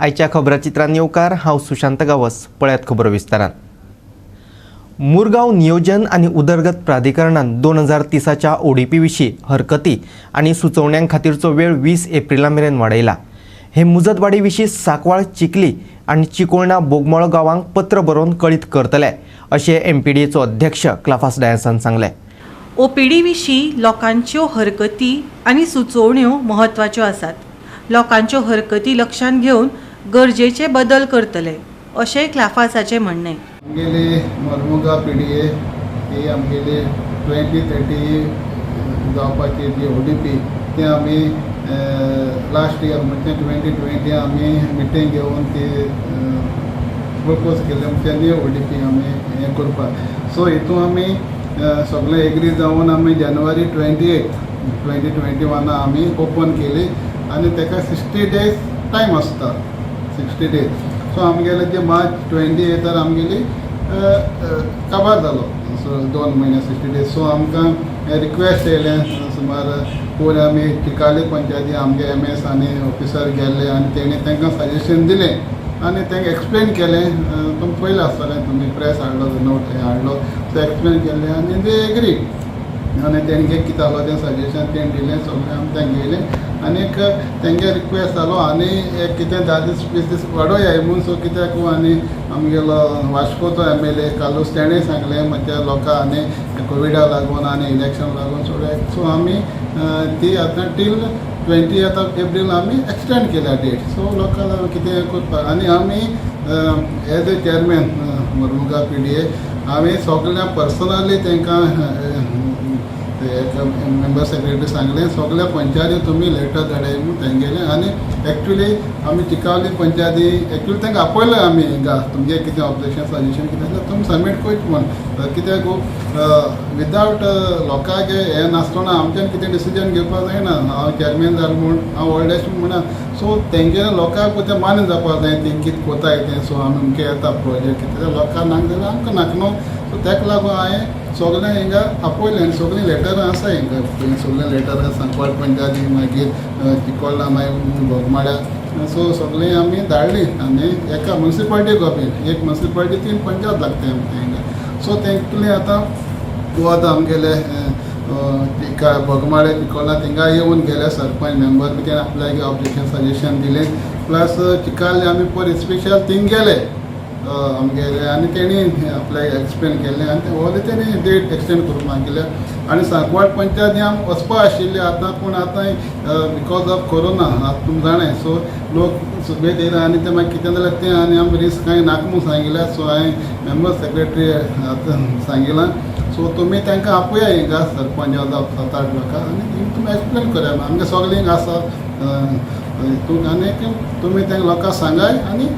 आयच्या खबराचित्रांत येवकार हांव सुशांत गावस. पळयात खबर विस्तारान. मुरगांव नियोजन आनी उदरगत प्राधिकरणान 2030च्या ओडीपी विशीं हरकती आनी सुचोवण्यां खातीरचो वेळ 20 एप्रिला मेरेन वाडयला. हे मुजतवाडी विशीं सांकवाळ, चिखली आनी चिकोळणा बोगमाळो गांवांक पत्र बरोवन कळीत करतले अशें एमपीडीएचो अध्यक्ष क्लाफास डायसान सांगलें. ओपीडी विशीं लोकांच्यो हरकती आनी सुचोवण्यो म्हत्वाच्यो आसात. लोकांच्यो हरकती लक्षांत घेवन गरजेचे बदल करतले अशें क्लाफासाचें म्हणणें. आमगेली मरमुगा पिडये ही आमगेली 2030 जावपाची जी ओडीपी ती आमी लास्ट इयर म्हणजे 2020 आमी मिटींग घेवन ती प्रपोज केले म्हणजे न्यू ओडीपी आमी हें करपाक. सो हितून आमी सगळे एग्री जावन आमी जानेवारी 28 2021 आमी ओपन केली आनी ताका 60 days टायम आसता. 60 days. सो आमगेले जे मार्च 28 आमगेली काबार जालो. सो 2 म्हयने 60 days. सो आमकां रिक्वेस्ट येयलें सुमार पयलीं आमी चिकाली पंचायती आमगे MS आनी ऑफिसर गेल्ले आनी तेणी तांकां सजेशन दिलें आनी तांकां एक्सप्लेन केलें. तुमकां पयलें आसतलें तुमी प्रेस हाडलो नोट हाडलो सो एक्सप्लेन केलें आनी ते एग्री आनी तेंगे कितें आसलो तें सजेशन तें दिलें. सगळें आमी तें घेयलें आनीक तेंगे रिक्वेस्ट जालो आनी एक कितें 10 दीस वाडोवया म्हूण. सो कित्याक आनी आमगेलो वास्कोचो MLA कालूस तेणें सांगलें म्हणजे लोकां आनी कोविडाक लागून आनी इलेक्शन लागून सगळ्याक. सो आमी ती आतां टील 20th एप्रील आमी एक्सटेंड केल्या डेट. सो लोकांक कितें करपाक आनी आमी एज ए चेअरमॅन मरमुगा PDA आमी सगळ्यांक पर्सनली तांकां मेंबर सेक्रेटरी सांगलें सगळ्या पंचायती तुमी लेटर धाडाय म्हूण तेंगेलें. आनी एक्चुली आमी चिकावली पंचायती एक्चुली तांकां आपयलें आमी हिंगा तुमगे कितें ऑब्जेक्शन सजेशन कितें आसा तुमी सबमीट कोच म्हूण. कित्याक विदावट लोकांक हें नासतना आमच्यान कितें डिसिजन घेवपाक जायना. हांव चेअरमॅन जालो म्हूण हांव ओल्डेस्ट म्हणा. सो तेंगेलें लोकांक तें मान्य जावपाक जाय तें कितें कोताय तें. सो आमी अमकें येता प्रोजेक्ट कितें लोकांक नाक जाल्यार आमकां नाक न्हू. सो ताका लागून हांवें सगळें हिंगा आपयलें आनी सगळीं लेटरां आसा हिंगा. सगळें लेटर सांकवाळ पंचायती मागीर चिकोळणा मागीर बोगमाळ्या. सो सगळीं आमी धाडलीं आनी एका म्युनिसिपालिटी कॉपी एक म्युनिसिपालिटी 3 पंचायत लागता आमकां हिंगा. सो तेंकली आतां तूं आतां आमगेले बोगमाळे चिकोळणा थिंगा येवन गेले सरपंच मेंबर बी तेणें आपल्याक ऑब्जेक्शन सजेशन दिलें. प्लस चिकाले आमी पयर स्पेशल थिंग गेले आमगेले आनी तेणी आपल्याक एक्सप्लेन केलें आनी ते व्हडले तेणी डेट एक्सटेंड करून मागिल्ले. आनी सांकवाळ पंचायती आमी वचपा आशिल्ली आतां पूण आतां बिकॉज ऑफ कोरोना आतां तुमी जाणाय. सो लोक सुबेज येयला आनी ते मागीर कितें जाल्यार तें आनी आमी रिस्क कांय नाका म्हूण सांगिल्लें. सो हांवें मेंबर सेक्रेटरी आतां सांगिलां. सो तुमी तांकां आपोया हिंगा सरपंच 7-8 लोकांक आनी तुमी एक्सप्लेन करया आमगे सगळीं आसा हितून आनी तुमी तांकां लोकांक सांगाय आनी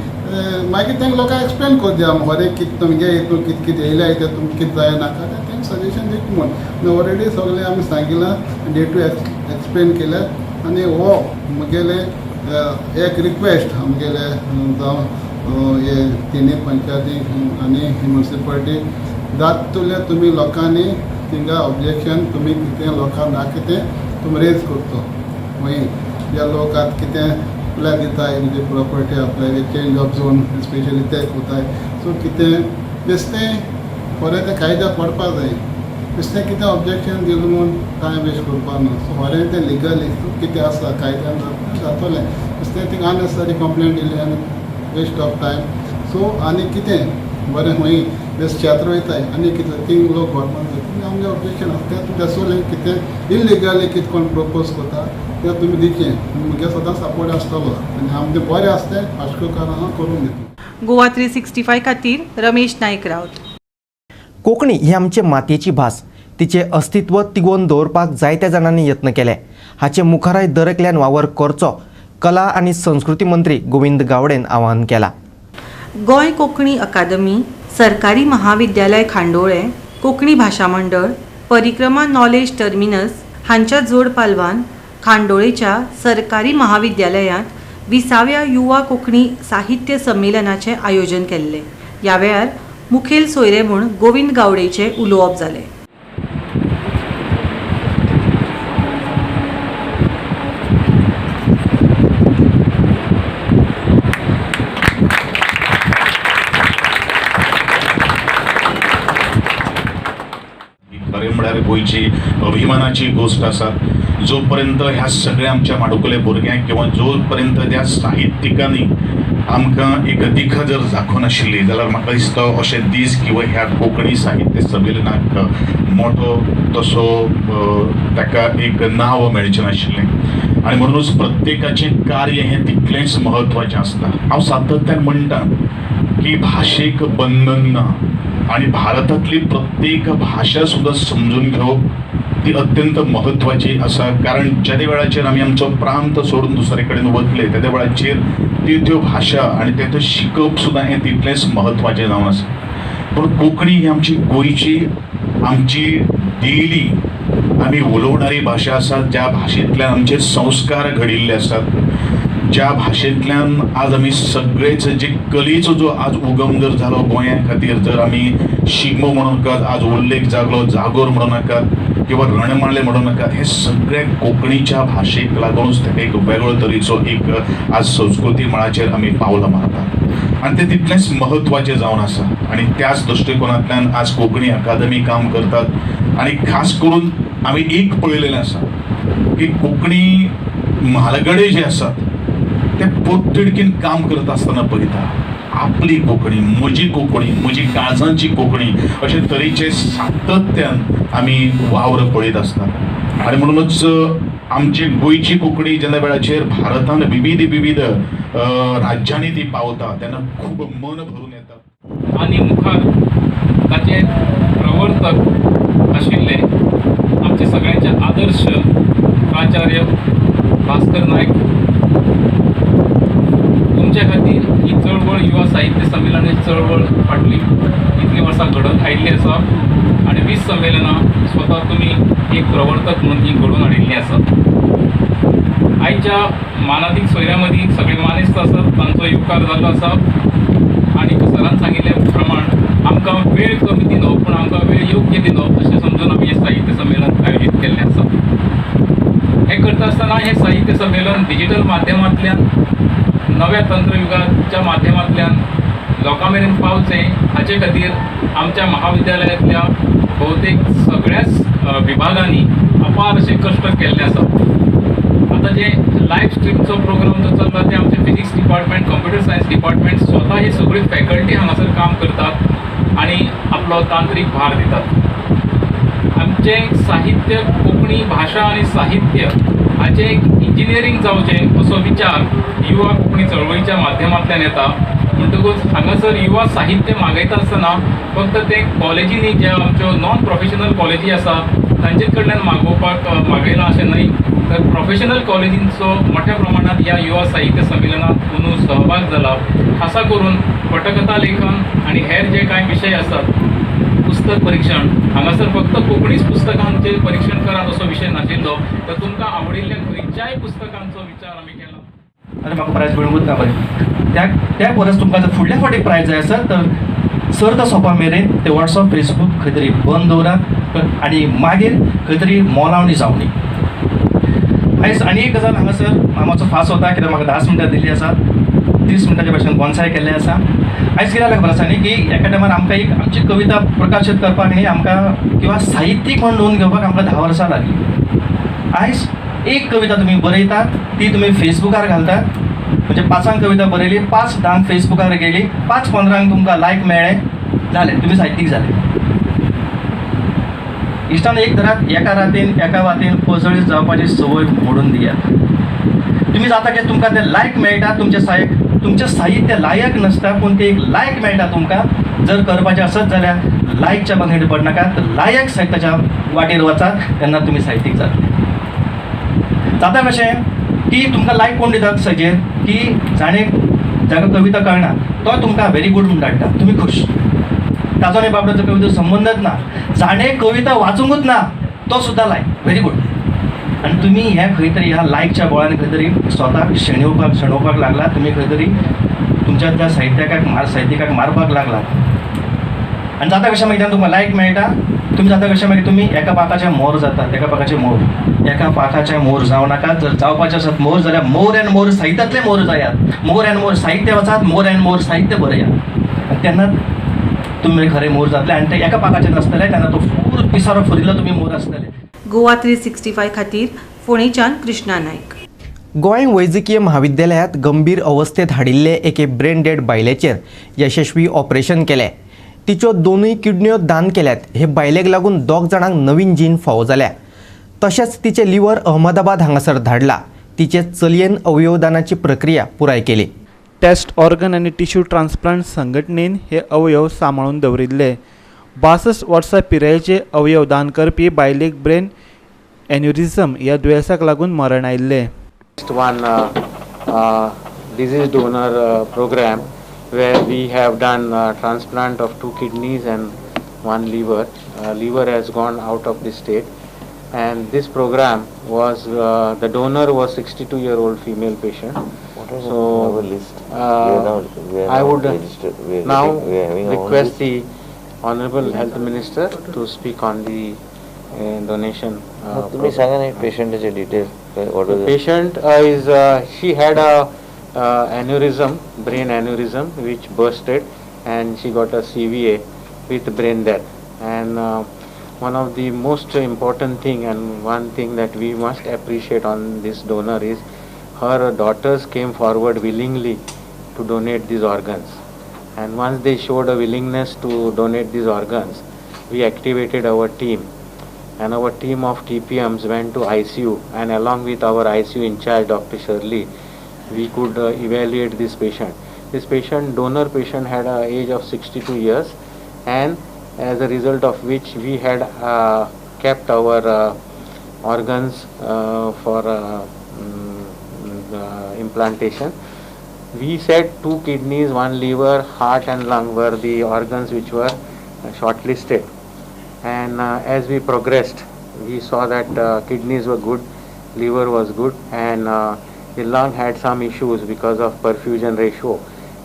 मागीर तांकां लोकांक एक्सप्लेन कर दिया हरे कितें तुमगे हितून कितें कितें येयल्या तें तुमकां कितें जाय नाका तें सजेशन दिता म्हूण. ऑलरेडी सगळें आमी सांगिलां डेटू एक्सप्लेन केल्या आनी हो मुगेले एक रिक्वेस्ट आमगेले जावं हे 3 पंचायती आनी म्युनिसिपालिटी जातले तुमी लोकांनी थिंगा ऑब्जेक्शन तुमी कितें लोकांक ना कितें तुमी रेज करतो. मागीर जे लोक आतां कितें आपल्याक दिताय म्हणजे प्रॉपर्टी आपल्याक चेंज ऑफ झोन स्पेशली ते कोताय. सो कितें बेश्टें खरें तें कायद्या पडपाक जाय. बेश्टें कितें ऑब्जेक्शन दिलें म्हूण टायम वेस्ट करपाक न्हू. सो खरें तें लिगली कितें आसा कायद्यान जातलें. बेश्टें थिंगा अननेसेसरी कंप्लेंट दिली आनी वेस्ट ऑफ टायम. सो आनी कितें बरें खंय बेस्ट क्षेत्र वयताय आनी कितें थिंग लोक गव्हर्मेंट आमचें ऑब्जेक्शन आसता तें तुमचें सोलें कितें इलिगली कितें कोण प्रपोज करता तें तुमी दिचें. मुगे सदां सपोर्ट आसतलो आनी आमचें बरें आसतें भाशकोकार हांव करून दिता. गोवा 365 खातीर रमेश नायक रावत. कोंकणी ही आमचे मातयेची भास. तिचें अस्तित्व तिगोवन दवरपाक जायत्या जाणांनी यत्न केले. हाचे मुखाराय दर एकल्यान वावर करचो कला आनी संस्कृती मंत्री गोविंद गावडेन आवाहन केलां. गोंय कोंकणी अकादमी, सरकारी महाविद्यालय खांडोळे, कोंकणी भाशा मंडळ, परिक्रमा नॉलेज टर्मिनस हांच्या जोड पालवान खांडोळेच्या सरकारी महाविद्यालयांत 20व्या युवा कोंकणी साहित्य संमेलनाचें आयोजन केल्लें. ह्या वेळार मुखेल सोयरे म्हूण गोविंद गावडेचें उलोवप जालें. म्हळ्यार गोंयची अभिमानाची गोष्ट आसा. जोपर्यंत ह्या सगळ्या आमच्या माडुकले भुरग्यांक किंवा जोपर्यंत त्या साहित्यिकांनी आमकां एक दिखा जर दाखोवनाशिल्ली जाल्यार म्हाका दिसता अशे दीस किंवा ह्या कोंकणी साहित्य संमेलनाक मोठो तसो ताका एक नांव मेळचें नाशिल्लें. आनी म्हणूनच प्रत्येकाचें कार्य हें तितलेंच म्हत्वाचें आसता. हांव सातत्यान म्हणटा की भाशेक बंधन ना आणि भारतातली प्रत्येक भाषा सुद्धा समजून घेवप ती अत्यंत महत्वाची आसा. कारण ज्या वेळाचेर आमी आमचो प्रांत सोडून दुसरे कडेन वतले त्या वेळाचेर त्यो भाशा आनी त्यो शिकप सुद्दां हें तितलेंच महत्वाचें जावन आसा. पूण कोंकणी ही आमची गोंयची आमची डेली आमी उलोवणारी भाशा आसा. ज्या भाशेंतल्यान आमचे संस्कार घडिल्ले आसात, ज्या भाशेंतल्यान आज आमी सगळेच जे कलेचो जो आज उगम जर जालो गोंया खातीर, जर आमी शिगमो म्हणूं नाकात, आज उल्लेख जागलो जागोर म्हणूं नाकात किंवा रणमाळे म्हणूं नाकात, हे सगळे कोंकणीच्या भाशेक लागूनच ताका एक वेगळो तरेचो एक आज संस्कृती मळाचेर आमी पावलां मारतात आनी तें तितलेंच महत्वाचें जावन आसा. आनी त्याच दृश्टिकोनांतल्यान आज कोंकणी अकादमी काम करतात. आनी खास करून आमी एक पळयलेलें आसा की कोंकणी म्हालगडे जे आसात ते पोटतिडकीन काम करता आसतना पळयता आपली कोंकणी, म्हजी कोंकणी, म्हजी काळजांची कोंकणी अशे तरेचे सातत्यान आमी वावर पळयत आसतात. आनी म्हणूनच आमची गोंयची कोंकणी जेन्ना वेळाचेर भारतान विविध राज्यांनी ती पावता तेन्ना खूब मन भरून येता. आनी मुखार ताचे प्रवर्तक आशिल्ले आमचे सगळ्यांचे आदर्श प्राचार्य भास्कर नायक, तुमच्या खातीर ही चळवळ युवा साहित्य संमेलन ही चळवळ फाटली इतली वर्सां घडत आयिल्ली आसा आनी 20 संमेलनां स्वता तुमी एक प्रवर्तक म्हणून ही घडोवन हाडिल्लीं आसा. आयच्या मानादीक सोयऱ्यां मदीं सगळे मानेस्त आसात, तांचो येवकार जाल्लो आसा आनी सरान सांगिल्ले प्रमाण आमकां वेळ कमी दिनो पूण आमकां वेळ योग्य दिनो अशें समजून आमी हें साहित्य संमेलन आयोजीत केल्लें आसा. हें करता आसतना हें साहित्य संमेलन डिजिटल माध्यमांतल्यान नव्या तंत्रयुगाच्या माध्यमांतल्यान लोकां मेरेन पावचें हाचे खातीर आमच्या महाविद्यालयांतल्या भोवतेक सगळ्याच विभागांनी अपार अशें कश्ट केल्ले आसा. आता जे लायव्ह स्ट्रीमचो प्रोग्राम जो चलता ते आमचे physics department, computer science department स्वता ही सगळी फॅकल्टी हांगासर काम करतात आणि आपलो तांत्रीक भार दितात. आमचे साहित्य, कोंकणी भाशा आणि साहित्य हाचे एक इंजिनियरींग जावचें असो विचार युवा कोंकणी चळवळीच्या माध्यमांतल्यान येता. म्हणटकूच हांगासर युवा साहित्य मागयता आसतना फक्त ते कॉलेजींनी ज्या आमच्यो नॉन प्रोफेशनल कॉलेजी आसा तांचे कडल्यान मागयलां अशें न्हय, तर प्रोफेशनल कॉलेजींचो मोठ्या प्रमाणात ह्या युवा साहित्य संमेलनात अंदूं सहभाग जाला. खासा करून पटकथा लेखन आणि हेर जे कांय विशय आसात, पुस्तक परीक्षण, हांगासर फक्त कोंकणीच पुस्तकांचे परीक्षण करात असो विशय नाशिल्लो, तर तुमकां आवडिल्ल्या खंयच्याय पुस्तकांचो विचार आमी केला. आनी म्हाका प्रायज मेळूंकूच ना पळय. त्या परस तुमकां जर फुडल्या फावटी प्रायज जाय आसत तर सर्त सोंपा मेरेन ते वॉट्सअप, फेसबूक खंय तरी बंद दवरात आनी मागीर खंय तरी मोलावणी जावनी. आयज आनी एक गजाल हांगासर मामाचो फास वता, कित्याक म्हाका 10 मिनटां दिल्ली आसात, 30 मिनटांच्या भाशेन गोंसाय केल्लें आसा. आयज कित्याक खबर आसा न्ही की एका टायमार आमकां एक आमची कविता प्रकाशीत करपाक न्ही आमकां किंवा साहित्यीक म्हणून नोंद घेवपाक आमकां 10 वर्सां लागली. आयज एक कविता तुमी बरयतात, ती तुमी फेसबुकार घालतात, म्हणजे 5 कविता बरयली, 5 फेसबुकार गेली, 5-15 तुमकां लायक मेळ्ळे, जालें, तुमी साहित्यीक जाले. इश्टान एक धरात, एका रातीन एका वातीन पजळीत जावपाची संवय मोडून दियात. तुम्ही जाता की तुमकां ते लायक मेळटा, तुमचें साहित्य लायक नसता, पूण ते एक लायक मेळटा तुमकां. जर करपाचें आसत जाल्यार लायकच्या बांगडे पडनाकात, लायक साहित्याच्या वाटेर वचात, तेन्ना तुमी साहित्यीक जातले. जाता कशें की तुमकां लायक कोण दितात सजेर की जाका कविता कळना तो तुमकां व्हेरी गुड म्हणून धाडटा, तुमी खूश. ताजो आनी बाबड्याचो कवितेचो संबंधच ना. जाणें कविता वाचूंकूच ना तो सुद्दां लायक, व्हेरी गुड. आनी तुमी ह्या खंय तरी ह्या लायकच्या बळान खंय तरी स्वताक शेणोवपाक लागला, तुमी खंय तरी तुमच्या त्या साहित्यिकाक मारपाक लागला. आनी जाता कशें मागीर तुमकां लायक मेळटा, तुमी जाता कशें मागीर तुमी एका पाकाचे मोर जातात. एका पाकाचे मोर जावं नाकात. जर जावपाचें आसत मोर जाल्यार मोर एंड मोर साहित्यातले मोर जायात. मोर एंड मोर साहित्य वचात, मोर एंड मोर साहित्य बरयात. तेन्ना तुमी खरे मोर जातले आनी ते एका पाकाचे नासतले तेन्ना तो फूल पिसारो फुरिल्लो तुमी मोर आसतले. गोवा 365 खातीर फोंडेच्यान कृष्णा नायक. गोंय वैजकीय महाविद्यालयात गंभीर अवस्थेत हाडिल्ले एके ब्रेन डेड बायलेचेर यशस्वी ऑपरेशन केलें. तिच्यो दोनूय किडन्यो दान केल्यात. हे बायलेक लागून 2 जाणांक नवीन जीन फावो जाल्या. तशेंच तिचे लिव्हर अहमदाबाद हांगासर धाडला. तिचे चलयेन अवयवदानाची प्रक्रिया पुराय केली. टेस्ट ऑर्गन आनी टिश्यू ट्रान्सप्लांट संघटनेन हे अवयव सांबाळून दवरिल्ले. 62 वर्सां पिरायेचे अवयव दान करपी बायलेक ब्रेन एन्युरिझम ह्या दुयेंसाक लागून मरण आयिल्लें. One disease donor program where we have done transplant of 2 kidneys and 1 liver. Liver has gone out of the state, and this program was the donor was 62-year-old female patient. So I would now request the Honorable Health Minister to speak on the donation. तुम्ही सांगा ना पेशंटचे detail The patient is she had a aneurysm, brain aneurysm, which bursted, and she got a CVA with brain death. And one of the most important thing, and one thing that we must appreciate on this donor is her daughters came forward willingly to donate these organs. And once they showed a willingness to donate these organs, we activated our team. And our team of TPMs went to ICU, and along with our ICU in charge, Dr. Shirley, we could evaluate this patient. This patient, donor patient, had an age of 62 years, and as a result of which we had kept our organs for implantation. We said 2 kidneys, 1 liver, heart and lung were the organs which were shortlisted. And as we progressed, we saw that kidneys were good, liver was good, and the lung had some issues because of perfusion ratio.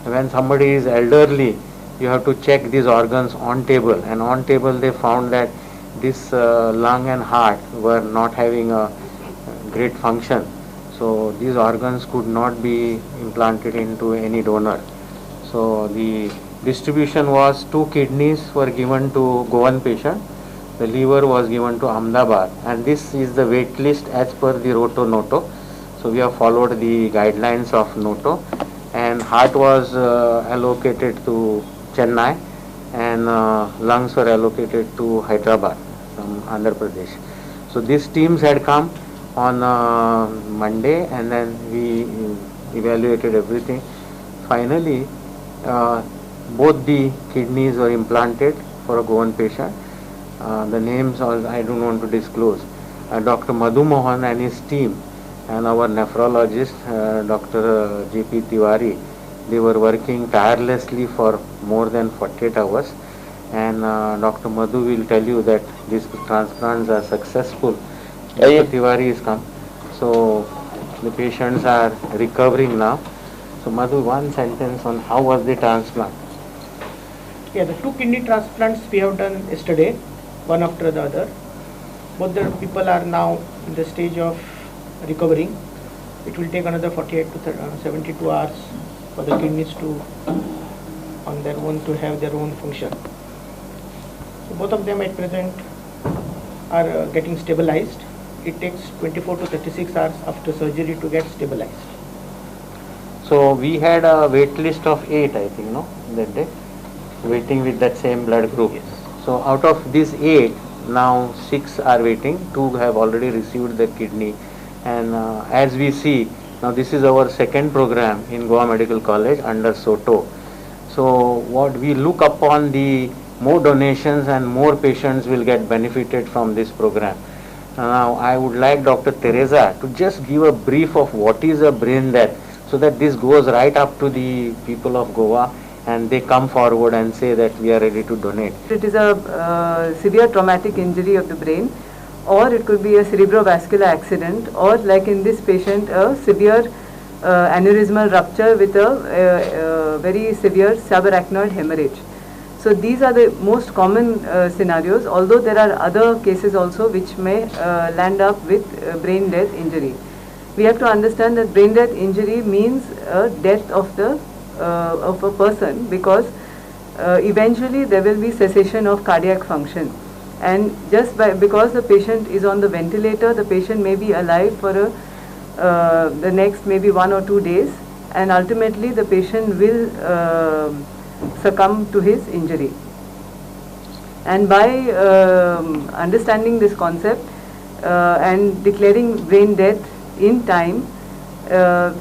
When somebody is elderly, you have to check these organs on table, and on table they found that this lung and heart were not having a great function. So these organs could not be implanted into any donor. So the distribution was 2 kidneys were given to Goan patient, the liver was given to Ahmedabad, and this is the wait list as per the Roto Noto. So we have followed the guidelines of Noto, and heart was allocated to Chennai, and lungs were allocated to Hyderabad from Andhra Pradesh. So these teams had come on Monday, and then we evaluated everything. Finally, both the kidneys were implanted for a Goan patient. The names I don't want to disclose. Dr. Madhu Mohan and his team and our nephrologist, Dr. J.P. Tiwari, they were working tirelessly for more than 48 hours. And Dr. Madhu will tell you that these transplants are successful. Dr. Tiwari is come. So the patients are recovering now. So Madhu, one sentence on how was the transplant? Yeah, the 2 kidney transplants we have done yesterday, one after the other. Both the people are now in the stage of recovering. It will take another 48 to 72 hours for the kidneys to on their own to have their own function. So both of them at present are getting stabilized. It takes 24 to 36 hours after surgery to get stabilized. So we had a wait list of 8, I think, no, that day, waiting with that same blood group. Yes. So out of these 8, now 6 are waiting. 2 have already received the kidney, and as we see, now this is our second program in Goa Medical College under SOTO. So what we look upon, the more donations and more patients will get benefited from this program. Now I would like Dr. Teresa to just give a brief of what is a brain death, so that this goes right up to the people of Goa and they come forward and say that we are ready to donate. It is a severe traumatic injury of the brain, or it could be a cerebrovascular accident, or like in this patient, a severe aneurysmal rupture with a very severe subarachnoid hemorrhage. So these are the most common scenarios, although there are other cases also which may land up with brain death injury. We have to understand that brain death injury means a death of the of a person, because eventually there will be cessation of cardiac function. And just because the patient is on the ventilator, the patient may be alive for the next maybe 1 or 2 days, and ultimately the patient will succumb to his injury. And by understanding this concept and declaring brain death in time, a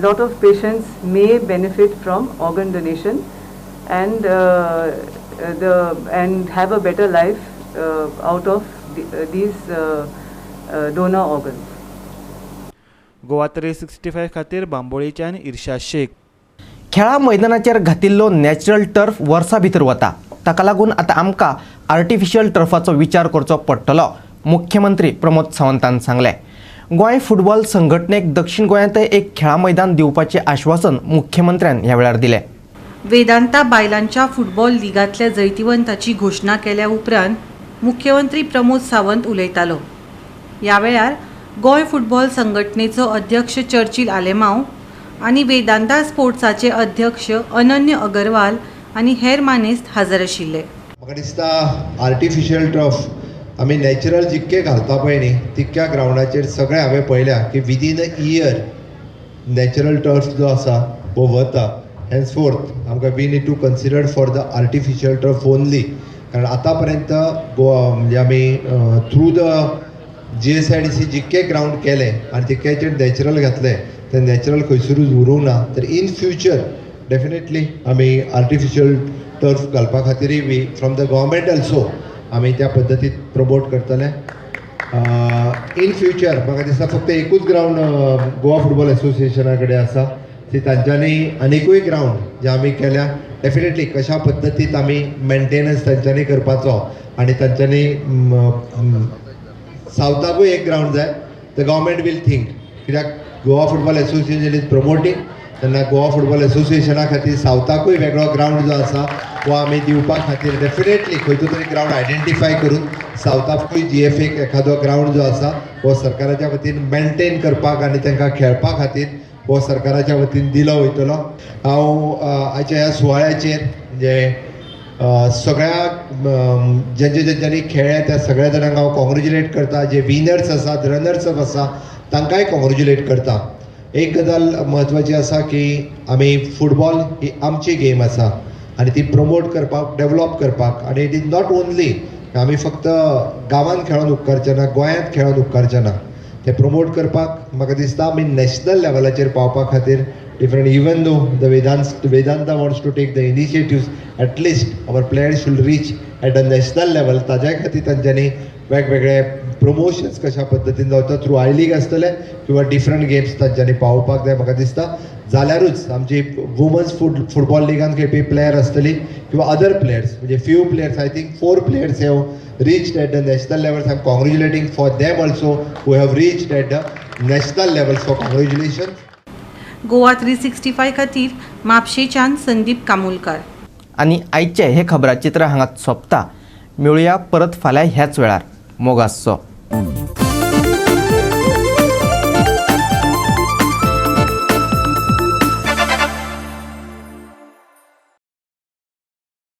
lot of patients may benefit from organ donation and and have a better life out of these donor organs. Goa 365 खातीर बांबोळीच्यान इर्शाद शेख. खेळा मैदानाचेर घातिल्लो natural turf वर्सा भितर वता, ताका लागून आतां आमकां आर्टिफिशियल टर्फाचो विचार करचो पडटलो, मुख्यमंत्री प्रमोद सावंतान सांगलें. गोंय फुटबॉल संघटनेक दक्षिण गोंयांतय एक खेळा मैदान दिवपाचें आश्वासन मुख्यमंत्र्यान ह्या वेळार दिलें. वेदांता बायलांच्या फुटबॉल लिगांतल्या जैतिवंताची घोषणा केल्या उपरांत मुख्यमंत्री प्रमोद सावंत उलयतालो. ह्या वेळार गोंय फुटबॉल संघटनेचो अध्यक्ष चर्चिल आलेमांव आनी वेदांता स्पोर्ट्साचे अध्यक्ष अनन्य अगरवाल आनी हेर मानेस्त हाजीर आशिल्ले. म्हाका दिसता आर्टिफिशियल टर्फ आमी नॅचरल जितके घालता पळय न्ही तितक्या ग्रावंडाचेर सगळे हांवें पळयल्या की within a year natural turf जो आसा वो वता. हेन्सफोर्थ आमकां we need to consider for the artificial turf only, कारण आतां पर्यंत गोवा म्हणजे आमी थ्रू द GSIDC जितके ग्रावंड केले आनी तितक्याचेर नॅचरल घातले ते नॅचरल खंयसरूच उरूंक ना. तर इन फ्युचर डेफिनेटली आमी आर्टिफिशियल टर्फ घालपा खातीरय बी फ्रॉम द गव्हर्मेंट ऑल्सो आमी त्या पद्दतीन प्रमोट करतले. इन फ्युचर म्हाका दिसता फक्त एकूच ग्रावंड गोवा फुटबॉल एसोसिएशना कडेन आसा, ती तांच्यांनी आनिकूय ग्रावंड जे आमी केल्या डेफिनेटली कशा पद्दतीन आमी मेंटेनन्स तांच्यांनी करपाचो आनी तांच्यांनी सावथाकूय एक ग्रावंड जाय. द गव्हर्मेंट वील थिंक, कित्याक Goa football association is promoting, तेन्ना गोवा फुटबॉल एसोसिएशना खातीर सावथाकूय वेगळो ग्रावंड जो आसा वो आमी दिवपा खातीर डेफिनेटली खंयचो तरी ग्रावंड आयडेंटिफाय करून सावथाकूय GFAक एखादो ग्रावंड जो आसा वो सरकाराच्या वतीन मेंटेन करपाक आनी तांकां खेळपा खातीर हो सरकाराच्या वतीन दिलो वयतलो. हांव आयच्या ह्या सुवाळ्याचेर म्हणजे सगळ्या ज्यांच्यांनी खेळ्ळ्या त्या सगळ्या जाणांक हांव कॉंग्रेच्युलेट करता. जे विनर्स आसात, रनर्स अप आसा तांकांय कॉंग्रेच्युलेट करता. एक गजाल म्हत्वाची आसा की आमी फुटबॉल ही आमची गेम आसा आनी ती प्रमोट करपाक, डेवलॉप करपाक, आनी इट इज नॉट ओनली आमी फक्त गांवांत खेळून उपकारचें ना, गोंयांत खेळून उपकारचें ना. ते प्रमोट करपाक म्हाका दिसता आमी नॅशनल लेवलाचेर पावपा खातीर different, even though the Vedanta wants to take the initiatives, at least our players should reach at a national level. ताज्या खातीर तांच्यांनी वेगवेगळे प्रमोशन्स कशा पद्दतीन जावता, थ्रू आय लीग आसतले किंवा डिफरंट गेम्स तांच्यांनी पावोवपाक जाय. म्हाका दिसता जाल्यारूच आमची वुमन्स फुटबॉल लिगांत खेळपी प्लेयर आसतली किंवा अदर प्लेयर्स, म्हणजे few players, I think 4 players have reached at the national level. I am congratulating for them also who have reached at the national level. So congratulation. Goa 365 खातीर म्हापशेच्यान संदीप कामुलकार. आनी आयचे हे खबराचित्र हांगाच सोंपता. मेळुया परत फाल्यां ह्याच वेळार. मोगासो.